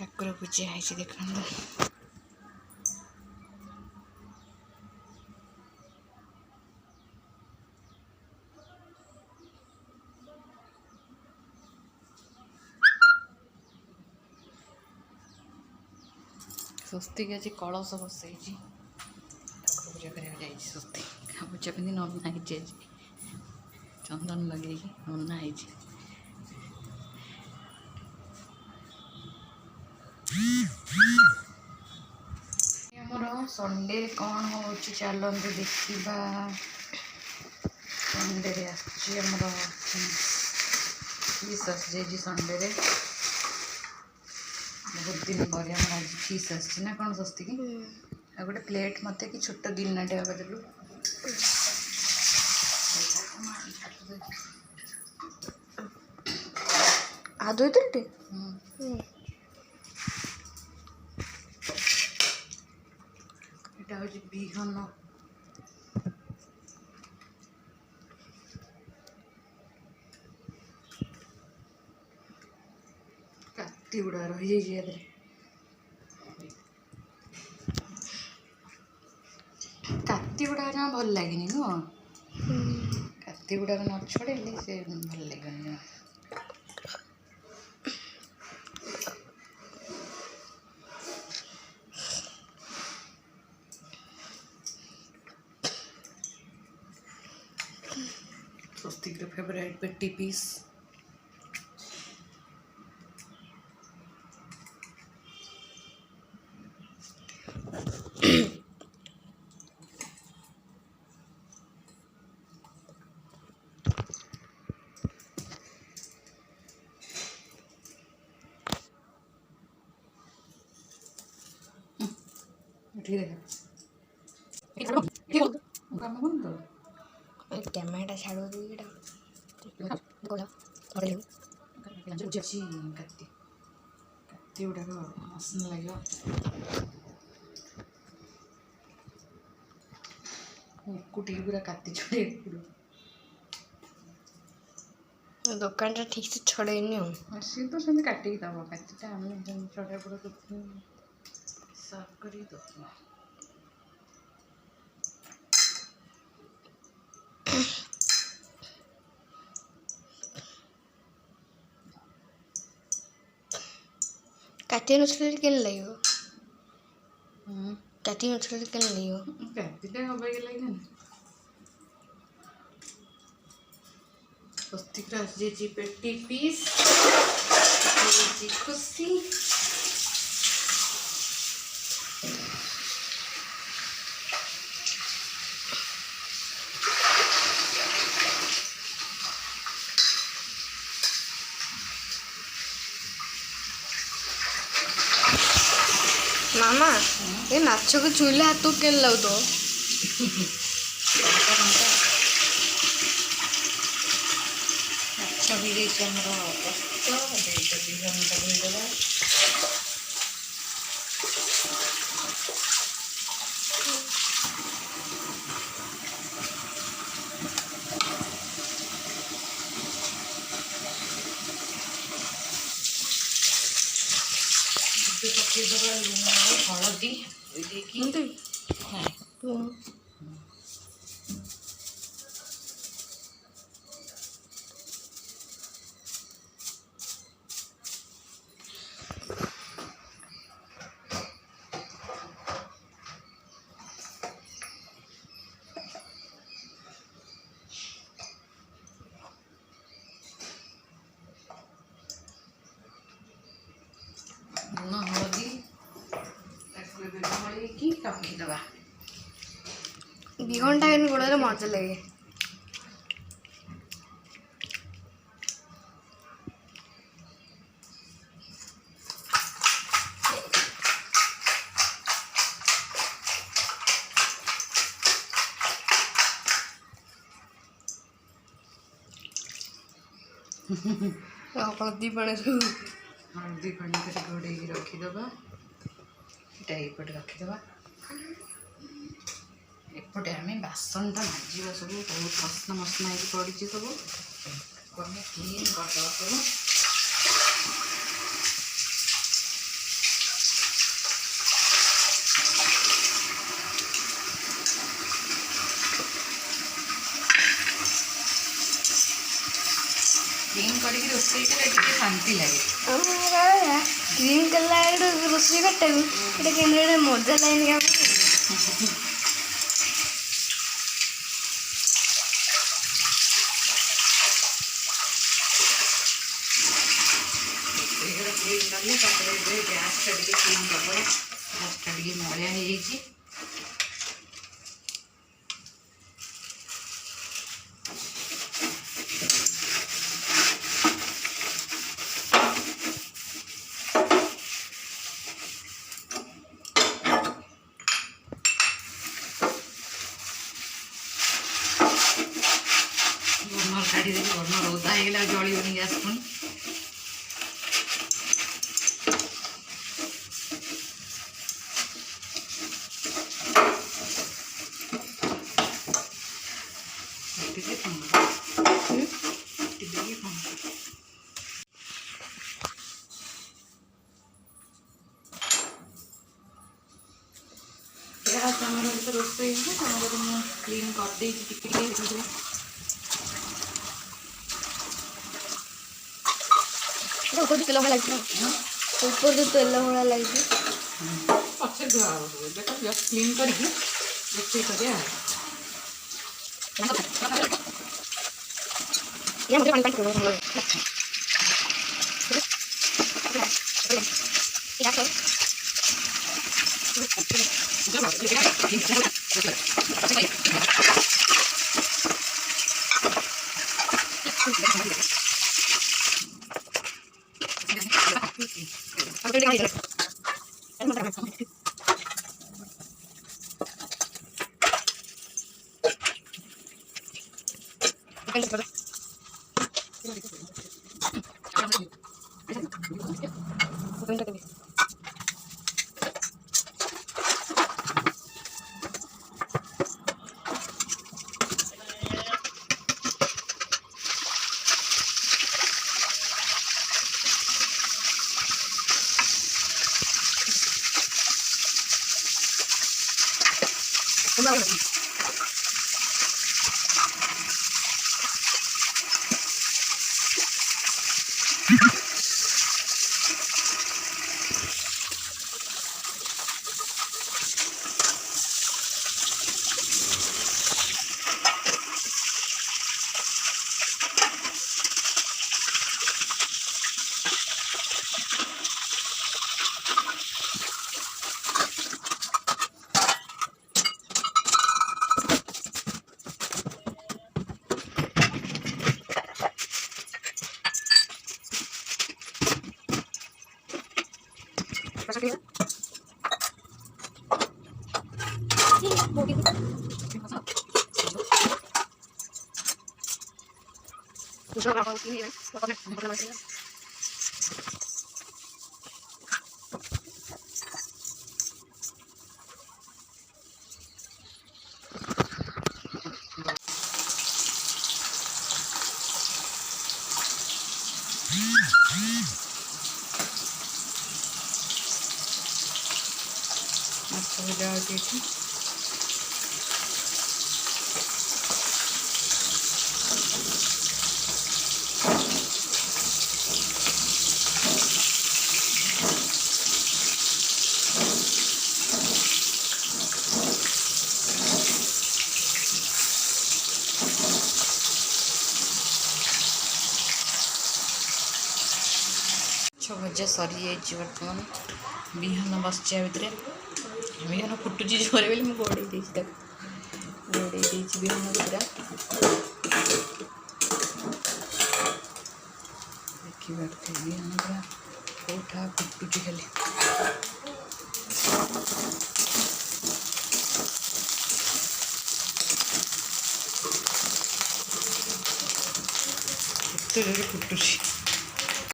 ଠାକୁର ପୂଜା ହେଇଛି ଦେଖନ୍ତୁ। ସ୍ୱସ୍ତିକ ଆଜି କଳସ ବସେଇଛି, ଠାକୁର ପୂଜା କରିବାକୁ ଯାଇଛି। ସ୍ୱସ୍ତିକ ଗାମୁଛା ପିନ୍ଧି ନନା ହେଇଛି, ଆଜି ଚନ୍ଦନ ଲଗେଇକି ନନା ହେଇଛି। ଆମର ସଣ୍ଡେରେ କ'ଣ ହେଉଛି ଚାଲନ୍ତୁ ଦେଖିବା। ସଣ୍ଡେରେ ଆସିଛି ଆମର ଫିସ୍ ଆସିଯାଇଛି। ସଣ୍ଡେରେ ବହୁତ ଦିନ ପରେ ଆମର ଆଜି ଫିସ୍ ଆସିଛି ନା କ'ଣ ସ୍ୱସ୍ତିକି? ଆଉ ଗୋଟେ ପ୍ଲେଟ୍ ମୋତେ କି ଛୋଟ ଗିନାଟେ ଆଗ ଦେଲୁ। ಅದು ಇದ್ರಟ್ಟಿ এটা হচ্ছে বিহন। କାତି ଗୁଡ଼ା ରହିଯାଇଛି ୟା ଦେହରେ। କାତି ଗୁଡ଼ା ଜମା ଭଲ ଲାଗେନି ନୁହଁ? କାତି ଗୁଡ଼ାକ ନ ଛଡ଼େଇଲେ ସେ ଭଲ ଲାଗିବନି ଜମା। ସ୍ୱସ୍ତିକର ଫେଭରାଇଟ୍ ପେଟି ପିସ୍। ಕ್ಯಾಮೆರಾ ಛಾಡೋದು ಗಿಡ କାତି ଗୁଡ଼ାକ ବାସ୍ନା ଲାଗିବ। ଏକୁଟିକି ପୁରା କାତି ଛଡ଼େଇବାକୁ ପଡ଼ିବ। ଦୋକାନଟା ଠିକ୍ ସେ ଛଡ଼େଇନି ଆଉ। ସିଏ ତ ସେମିତି କାଟିକି ଦେବ, କାତିଟା ଆମେ ଛଡ଼େଇବାକୁ ପଡ଼ିବ, ସାଫ୍ କରିକି ଦେବ। କାଟି ନଛଡ଼େଇଲେ କେମିତି ଲାଗିବ? କାଟି ନଛଡ଼େଇଲେ କେମିତି ଲାଗିବ? କାତିଟା ହବାକି ଲାଗେନି। ସ୍ୱସ୍ତିକର ଆସିଯାଇଛି ପେଟି ପିସ୍, ଖୁସି। ମାମା ଏ ମାଛକୁ ଛୁଇଁଲେ ହାତକୁ କେମିତି ଲାଗୁଥିବ? ମାଛ ହେଇଯାଇଛି ଆମର ପ୍ରସ୍ତୁତ। ଏବେ ବିହନଟା ଧୋଇଦେବା। ପକେଇଦେବା ଲୁଣ ଆଉ ହଳଦୀ ଦେଇକି। ଲୁଣ ହଳଦୀ ତାକୁ ଏବେ ଗୋଳେଇକି ରଖିଦେବା। ବିହନଟା କିନ୍ତୁ ଗୋଡ଼ରେ ମଜା ଲାଗେ। ହଳଦୀ ପାଣିରେ ଘୋଡ଼େଇକି ରଖିଦେବା। ଏଇଟା ଏଇପଟେ ରଖିଦେବା। ଏପଟେ ଆମେ ବାସନଟା ମାଜିବା। ସବୁ ବହୁତ ମସଲା ମସଲା ହେଇକି ପଡ଼ିଛି ସବୁ, ଆମେ କ୍ଲିନ୍ କରିଦେବା ସବୁ। ରୋଷେଇ କଲେ ଟିକେ ଶାନ୍ତି ଲାଗେ। କ୍ଲିନ୍ କଲା ଏଇଠୁ ରୋଷେଇ କରିଟାକୁ ଏଇଟା କେମିତି ଗୋଟେ ମଜା ଲାଗେନି କାମ। କ୍ଲିନ୍ କଲେ ତାପରେ ଏବେ ଗ୍ୟାସ୍ଟା ଟିକେ କ୍ଲିନ୍ କରିଦେବା। ଗ୍ୟାସ୍ଟା ଟିକେ ମଳିଆ ହେଇଯାଇଛି। ବର୍ଣ୍ଣର କାଢ଼ିଦେବି। ବର୍ଣ୍ଣର ଓଦା ହେଇଗଲେ ଆଉ ଜଳିବନି ଗ୍ୟାସ୍ ପୁଣି। ଟିକେ ଗ୍ୟାସ୍ ଆମର ତ ରୋଷେଇ ହେଇଛି, ତାପରେ ମୁଁ କ୍ଲିନ୍ କରିଦେଇଛି ଟିକେ ଟିକେ। ଉପରୁ ତେଲ ଭଳିଆ ଲାଗିଛି, ଉପରୁ ତେଲ ଭଳିଆ ଲାଗିଛି। ପଛରେ ଧୁଆ ହେବ ସବୁ। ଏବେ ତ ଜଷ୍ଟ କ୍ଲିନ୍ କରିକି ରୋଷେଇ କରିବା। ମାଛ ଭଜା ହେଉଛି ଏଠି। ମାଛ ଭଜା ସରିଯାଇଛି ବର୍ତ୍ତମାନ। ବିହନ ବସିଛି ଆ ଭିତରେ। ବିହନ ଫୁଟୁଛି ଜୋରେ ବୋଲି ମୁଁ ଘୋଡ଼େଇ ଦେଇଛି ତାକୁ। ଘୋଡ଼େଇ ଦେଇଛି ବିହନ ପୁରା। ଦେଖିପାରୁଥିବେ ବିହନ ପୁରା କୋଉଠା ଫୁଟୁଛି ଖାଲି। କେତେ ଜୋରେ ଫୁଟୁଛି।